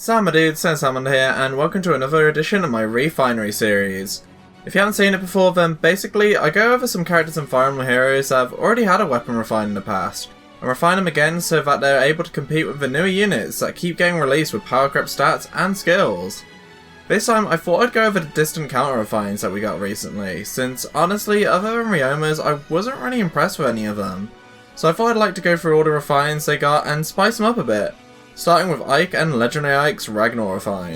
Salamander dude, SaiyanSalamander here, and welcome to another edition of my Re-Finery series. If you haven't seen it before, then basically I go over some characters and Fire Emblem heroes that have already had a weapon refined in the past, and refine them again so that they're able to compete with the newer units that keep getting released with power crept stats and skills. This time I thought I'd go over the distant counter refines that we got recently, since honestly, other than Ryoma's, I wasn't really impressed with any of them. So I thought I'd like to go through all the refines they got and spice them up a bit. Starting with Ike and Legendary Ike's Ragnar Refine.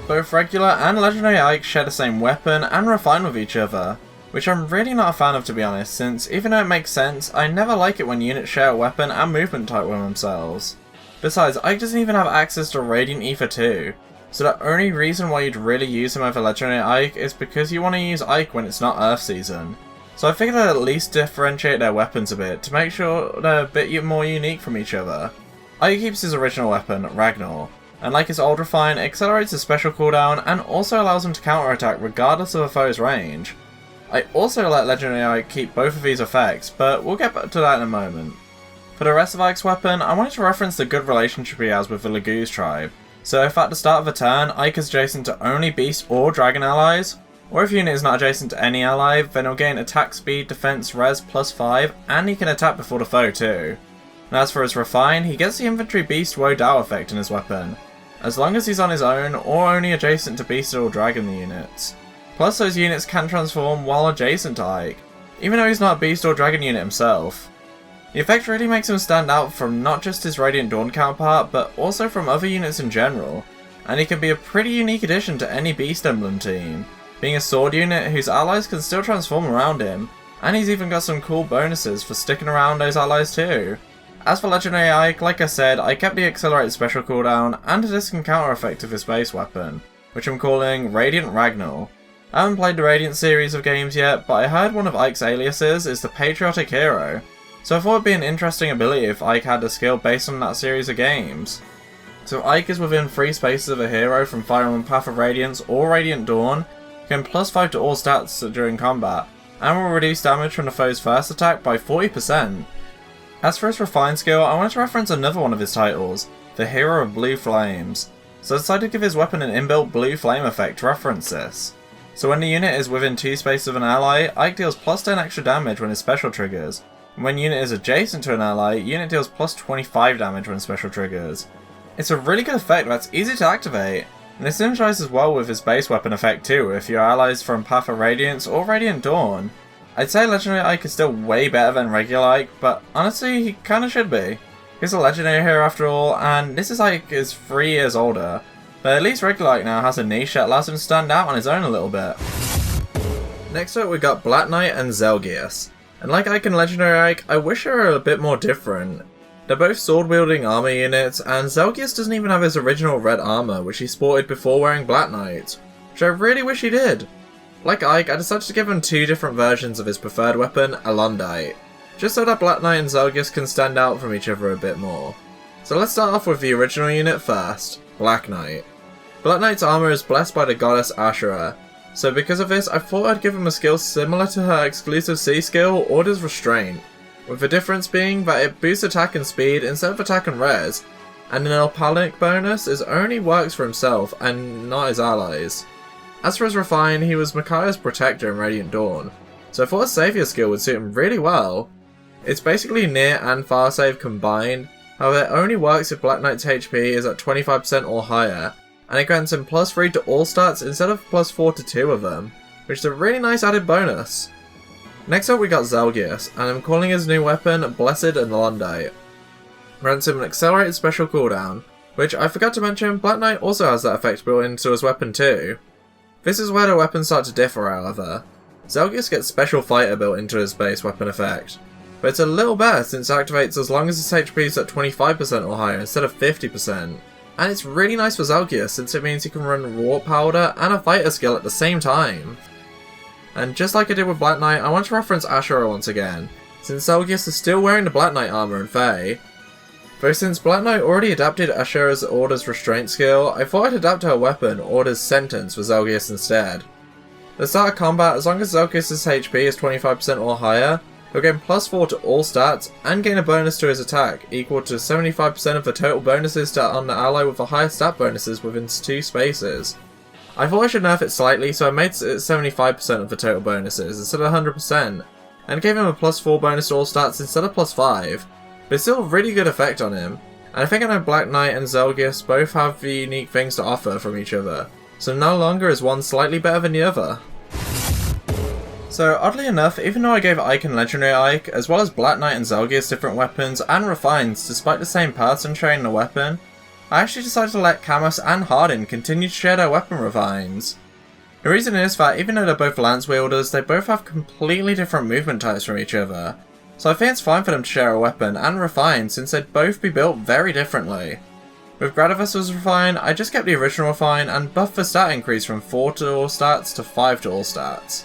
Both regular and Legendary Ike share the same weapon and refine with each other, which I'm really not a fan of, to be honest, since even though it makes sense, I never like it when units share a weapon and movement type with themselves. Besides, Ike doesn't even have access to Radiant Ether 2, so the only reason why you'd really use him over Legendary Ike is because you want to use Ike when it's not Earth Season. So I figured I'd at least differentiate their weapons a bit to make sure they're a bit more unique from each other. Ike keeps his original weapon, Ragnar, and like his old refine, accelerates his special cooldown and also allows him to counterattack regardless of a foe's range. I also let Legendary Ike keep both of these effects, but we'll get back to that in a moment. For the rest of Ike's weapon, I wanted to reference the good relationship he has with the Laguz tribe. So if at the start of a turn, Ike is adjacent to only beast or dragon allies, or if unit is not adjacent to any ally, then he'll gain attack speed, defense, res +5, and he can attack before the foe too. And as for his refine, he gets the infantry beast Woe Dao effect in his weapon, as long as he's on his own or only adjacent to beast or dragon units. Plus those units can transform while adjacent to Ike, even though he's not a beast or dragon unit himself. The effect really makes him stand out from not just his Radiant Dawn counterpart, but also from other units in general, and he can be a pretty unique addition to any Beast Emblem team, being a sword unit whose allies can still transform around him, and he's even got some cool bonuses for sticking around those allies too. As for Legendary Ike, like I said, I kept the accelerated special cooldown and the distant counter effect of his base weapon, which I'm calling Radiant Ragnar. I haven't played the Radiant series of games yet, but I heard one of Ike's aliases is the Patriotic Hero, so I thought it'd be an interesting ability if Ike had a skill based on that series of games. So if Ike is within 3 spaces of a hero from Fire Emblem Path of Radiance or Radiant Dawn, can +5 to all stats during combat, and will reduce damage from the foe's first attack by 40%. As for his refine skill, I wanted to reference another one of his titles, the Hero of Blue Flames, so I decided to give his weapon an inbuilt blue flame effect to reference this. So when the unit is within 2 spaces of an ally, Ike deals +10 extra damage when his special triggers, and when unit is adjacent to an ally, unit deals +25 damage when special triggers. It's a really good effect that's easy to activate, and it synergizes well with his base weapon effect too if your allies from Path of Radiance or Radiant Dawn. I'd say Legendary Ike is still way better than regular Ike, but honestly he kinda should be. He's a legendary hero after all, and this is Ike is 3 years older, but at least regular Ike now has a niche that allows him to stand out on his own a little bit. Next up we got Black Knight and Zelgius, and like Ike and Legendary Ike, I wish they were a bit more different. They're both sword-wielding armor units, and Zelgius doesn't even have his original red armor, which he sported before wearing Black Knight, which I really wish he did. Like Ike, I decided to give him 2 different versions of his preferred weapon, Alondite, just so that Black Knight and Zelgius can stand out from each other a bit more. So let's start off with the original unit first, Black Knight. Black Knight's armor is blessed by the goddess Ashura, so because of this I thought I'd give him a skill similar to her exclusive C skill, Order's Restraint, with the difference being that it boosts attack and speed instead of attack and res, and an Alpanic bonus is only works for himself and not his allies. As for his refine, he was Micaiah's protector in Radiant Dawn, so I thought a Saviour skill would suit him really well. It's basically near and far save combined, however it only works if Black Knight's HP is at 25% or higher, and it grants him +3 to all stats instead of +4 to 2 of them, which is a really nice added bonus. Next up we got Zelgius, and I'm calling his new weapon Blessed Alondite. Grants him an accelerated special cooldown, which I forgot to mention, Black Knight also has that effect built into his weapon too. This is where the weapons start to differ however. Zelgius gets Special Fighter built into his base weapon effect, but it's a little better since it activates as long as his HP is at 25% or higher instead of 50%. And it's really nice for Zelgius since it means he can run Raw Powder and a fighter skill at the same time. And just like I did with Black Knight, I want to reference Ashura once again, since Zelgius is still wearing the Black Knight armor in Fae. Though since Black Knight already adapted Ashura's Order's Restraint skill, I thought I'd adapt her weapon, Order's Sentence, for Zelgius instead. At the start of combat, as long as Zelgius' HP is 25% or higher, he'll gain +4 to all stats and gain a bonus to his attack equal to 75% of the total bonuses on the ally with the highest stat bonuses within 2 spaces. I thought I should nerf it slightly, so I made it 75% of the total bonuses instead of 100%, and gave him a +4 bonus to all stats instead of +5, but it's still a really good effect on him. And I think I know Black Knight and Zelgius both have the unique things to offer from each other, so no longer is one slightly better than the other. So oddly enough, even though I gave Ike and Legendary Ike, as well as Black Knight and Zelgius different weapons and refines despite the same person sharing the weapon, I actually decided to let Camus and Hardin continue to share their weapon refines. The reason is that even though they're both lance wielders, they both have completely different movement types from each other. So I think it's fine for them to share a weapon and refine since they'd both be built very differently. With Gradivus's refine, I just kept the original refine and buffed the stat increase from 4 to all stats to 5 to all stats,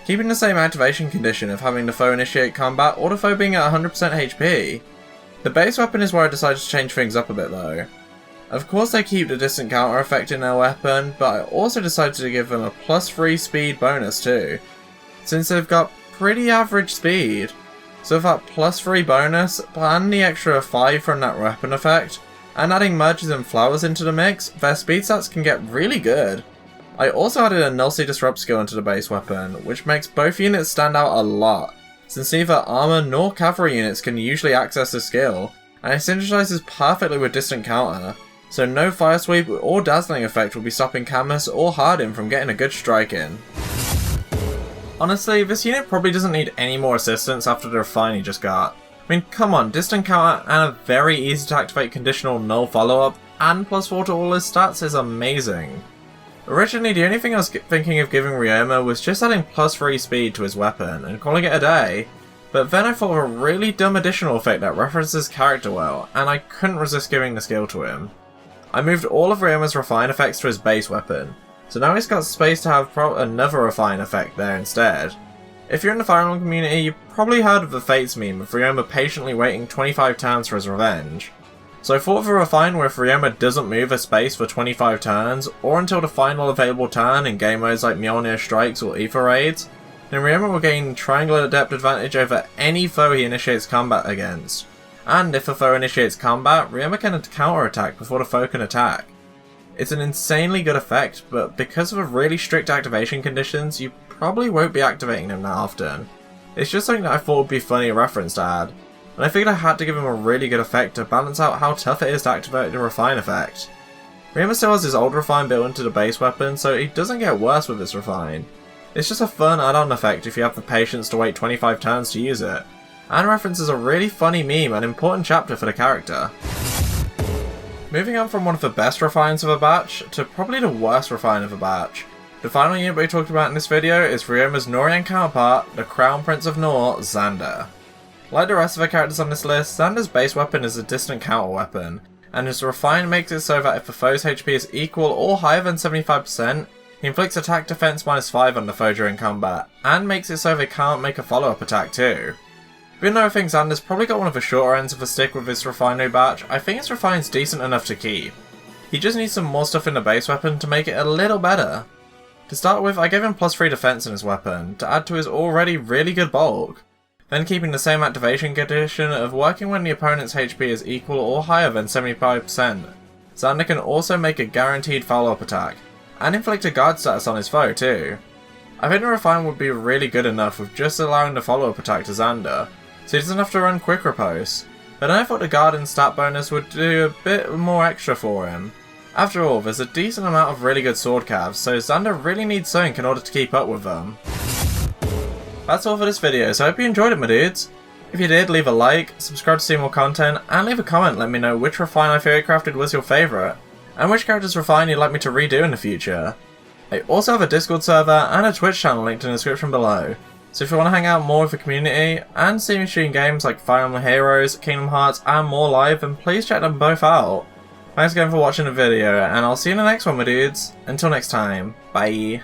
keeping the same activation condition of having the foe initiate combat or the foe being at 100% HP. The base weapon is where I decided to change things up a bit though. Of course they keep the distant counter effect in their weapon, but I also decided to give them a +3 speed bonus too, since they've got pretty average speed. So with that +3 bonus, and the extra 5 from that weapon effect, and adding merges and flowers into the mix, their speed stats can get really good. I also added a Nullsea Disrupt skill into the base weapon, which makes both units stand out a lot, since neither armor nor cavalry units can usually access the skill, and it synergizes perfectly with distant counter, so no fire sweep or dazzling effect will be stopping Camus or Hardin from getting a good strike in. Honestly, this unit probably doesn't need any more assistance after the refine he just got. I mean, come on, distant counter and a very easy to activate conditional null follow-up and +4 to all his stats is amazing. Originally, the only thing I was thinking of giving Ryoma was just adding +3 speed to his weapon and calling it a day, but then I thought of a really dumb additional effect that references character well, and I couldn't resist giving the skill to him. I moved all of Ryoma's refine effects to his base weapon, so now he's got space to have another refine effect there instead. If you're in the Fire Emblem community, you've probably heard of the Fates meme of Ryoma patiently waiting 25 turns for his revenge. So I thought of a refine where if Ryoma doesn't move a space for 25 turns, or until the final available turn in game modes like Mjolnir Strikes or Aether Raids, then Ryoma will gain Triangular Adept advantage over any foe he initiates combat against. And if a foe initiates combat, Ryoma can counter-attack before the foe can attack. It's an insanely good effect, but because of really strict activation conditions, you probably won't be activating him that often. It's just something that I thought would be funny a reference to add, and I figured I had to give him a really good effect to balance out how tough it is to activate the refine effect. Ryoma still has his old refine built into the base weapon, so he doesn't get worse with his refine. It's just a fun add-on effect if you have the patience to wait 25 turns to use it, and references a really funny meme and important chapter for the character. Moving on from one of the best refines of a batch, to probably the worst refine of a batch, the final unit we talked about in this video is Ryoma's Nohrian counterpart, the Crown Prince of Nohr, Xander. Like the rest of the characters on this list, Xander's base weapon is a distant counter weapon, and his refine makes it so that if the foe's HP is equal or higher than 75%, he inflicts attack defense -5 on the foe during combat, and makes it so they can't make a follow-up attack too. Even though I think Xander's probably got one of the shorter ends of the stick with his refinery batch, I think his refine's decent enough to keep. He just needs some more stuff in the base weapon to make it a little better. To start with, I gave him +3 defense in his weapon, to add to his already really good bulk, then keeping the same activation condition of working when the opponent's HP is equal or higher than 75%. Xander can also make a guaranteed follow-up attack, and inflict a guard status on his foe too. I think the refine would be really good enough with just allowing the follow-up attack to Xander, so he doesn't have to run quick riposte, but then I thought the guard and stat bonus would do a bit more extra for him. After all, there's a decent amount of really good sword calves, so Xander really needs something in order to keep up with them. That's all for this video, so I hope you enjoyed it, my dudes. If you did, leave a like, subscribe to see more content, and leave a comment letting me know which refine I theory crafted was your favourite, and which character's refine you'd like me to redo in the future. I also have a Discord server and a Twitch channel linked in the description below, so if you want to hang out more with the community, and see me stream games like Fire Emblem Heroes, Kingdom Hearts, and more live, then please check them both out. Thanks again for watching the video, and I'll see you in the next one, my dudes. Until next time, bye.